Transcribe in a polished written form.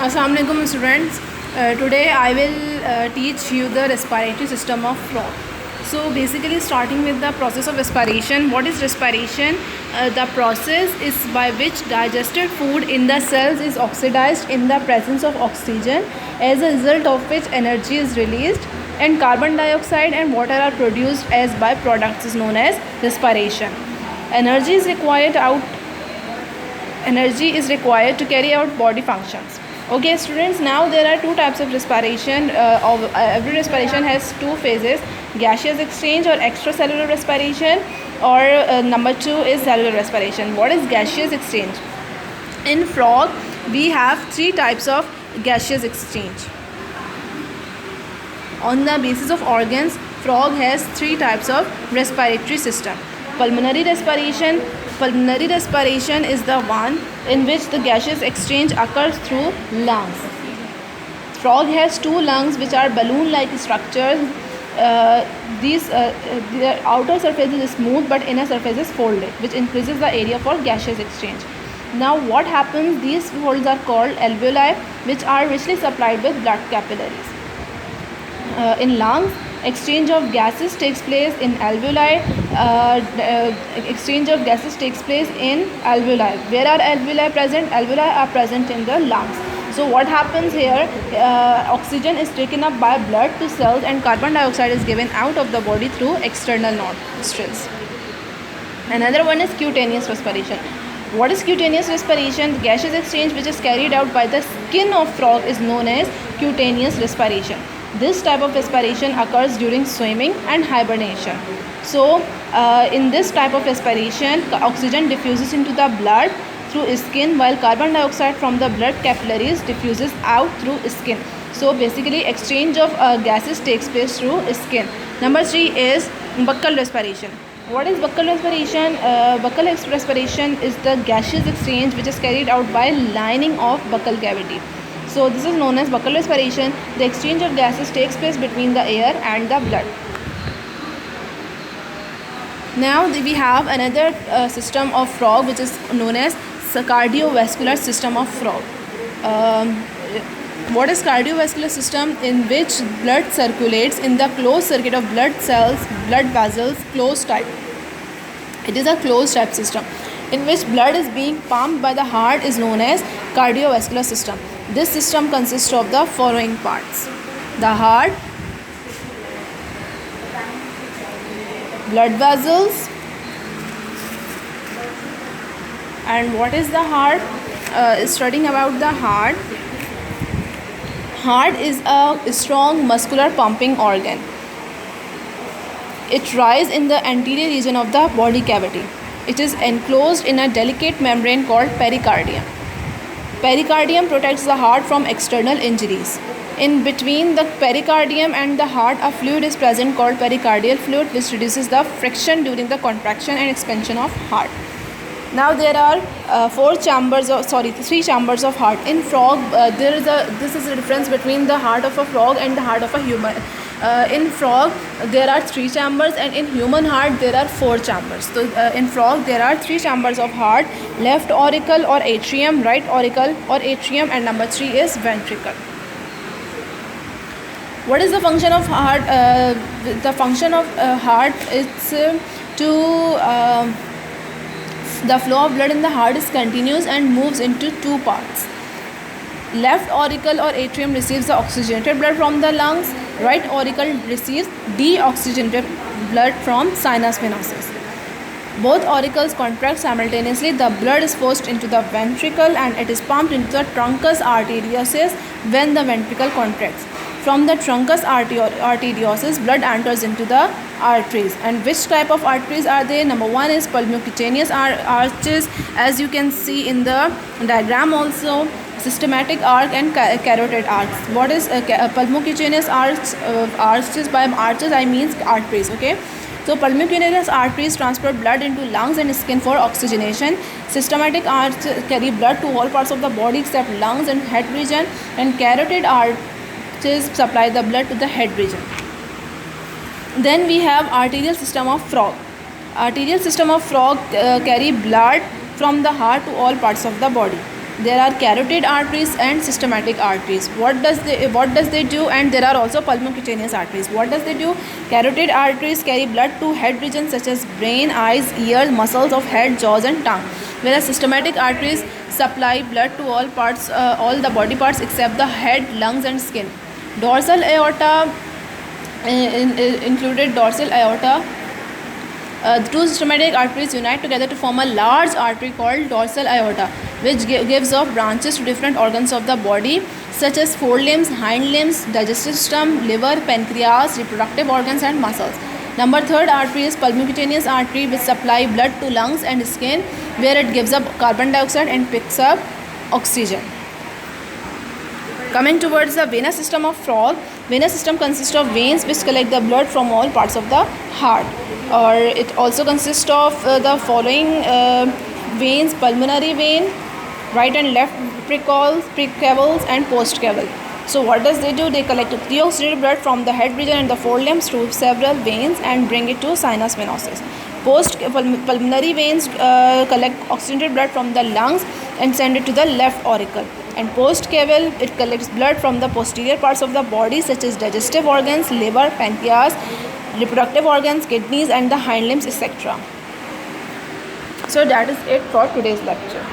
Assalamu alaikum students. Today I will teach you the respiratory system of frog. So basically starting with the process of respiration. What is respiration? The process is by which digested food in the cells is oxidized in the presence of oxygen, as a result of which energy is released and carbon dioxide and water are produced as byproducts is known as respiration. Energy is required to carry out body functions. Okay students, now there are two types of respiration. Every respiration has two phases: gaseous exchange or extracellular respiration, or number two is cellular respiration. What is gaseous exchange? In frog we have three types of gaseous exchange. On the basis of organs, frog has three types of respiratory system. Pulmonary respiration. Pulmonary respiration is the one in which the gaseous exchange occurs through lungs. Frog has two lungs which are balloon-like structures. Their outer surface is smooth but inner surface is folded, which increases the area for gaseous exchange. Now what happens? These folds are called alveoli, which are richly supplied with blood capillaries. In lungs, exchange of gases takes place in alveoli. Exchange of gases takes place in alveoli. Where are alveoli present? Alveoli are present in the lungs. So what happens here? Oxygen is taken up by blood to cells and carbon dioxide is given out of the body through external nostrils. Another one is cutaneous respiration. What is cutaneous respiration? The gaseous exchange which is carried out by the skin of frog is known as cutaneous respiration. This type of respiration occurs during swimming and hibernation. So in this type of respiration, oxygen diffuses into the blood through skin, while carbon dioxide from the blood capillaries diffuses out through skin. So basically exchange of gases takes place through skin. Number three is buccal respiration. What is buccal respiration? Buccal respiration is the gaseous exchange which is carried out by lining of buccal cavity. So this is known as buccal respiration. The exchange of gases takes place between the air and the blood. Now we have another system of frog which is known as cardiovascular system of frog. What is cardiovascular system? In which blood circulates in the closed circuit of blood cells, blood vessels, closed type. It is a closed type system in which blood is being pumped by the heart is known as cardiovascular system. This system consists of the following parts: the heart, blood vessels. And what is the heart? Studying about the heart. Heart is a strong muscular pumping organ. It rises in the anterior region of the body cavity. It is enclosed in a delicate membrane called pericardium. Pericardium protects the heart from external injuries. In between the pericardium and the heart, a fluid is present called pericardial fluid, which reduces the friction during the contraction and expansion of heart. Now there are three chambers of heart. In frog, this is the difference between the heart of a frog and the heart of a human. In frog there are three chambers, and in human heart there are four chambers. So in frog there are three chambers of heart: left auricle or atrium, right auricle or atrium, and number three is ventricle. What is the function of heart? The function of heart is the flow of blood in the heart is continuous and moves into two parts. Left auricle or atrium receives the oxygenated blood from the lungs. Right auricle receives deoxygenated blood from sinus venosus. Both auricles contract simultaneously. The blood is forced into the ventricle and it is pumped into the truncus arteriosus when the ventricle contracts. From the truncus arteriosus, blood enters into the arteries. And which type of arteries are they? Number one is pulmocutaneous arches, as you can see in the diagram also. Systematic arch and carotid arch. What is pulmocutaneous arches? By arches I mean arteries. Okay, so pulmocutaneous arteries transport blood into lungs and skin for oxygenation. Systematic arches carry blood to all parts of the body except lungs and head region, and carotid arches supply the blood to the head region. Then we have arterial system of frog. Arterial system of frog carry blood from the heart to all parts of the body. there are carotid arteries and systematic arteries. What does they do? And there are also pulmocutaneous arteries. What does they do? Carotid arteries carry blood to head regions such as brain, eyes, ears, muscles of head, jaws and tongue, whereas systematic arteries supply blood to all parts, all the body parts except the head, lungs and skin. Dorsal aorta included dorsal aorta. The two systematic arteries unite together to form a large artery called dorsal aorta, which gives off branches to different organs of the body such as forelimbs, hind limbs, digestive system, liver, pancreas, reproductive organs and muscles. Number third artery is pulmocutaneous artery, which supply blood to lungs and skin, where it gives up carbon dioxide and picks up oxygen. Coming towards the venous system of frog, venous system consists of veins which collect the blood from all parts of the heart. Or it also consists of the following veins: pulmonary vein, right and left precavals and postcaval. So what does they do? They collect deoxygenated blood from the head region and the forelimbs through several veins and bring it to sinus venosus. Pulmonary veins collect oxygenated blood from the lungs and send it to the left auricle. And postcaval, it collects blood from the posterior parts of the body such as digestive organs, liver, pancreas, reproductive organs, kidneys and the hind limbs, etc. So that is it for today's lecture.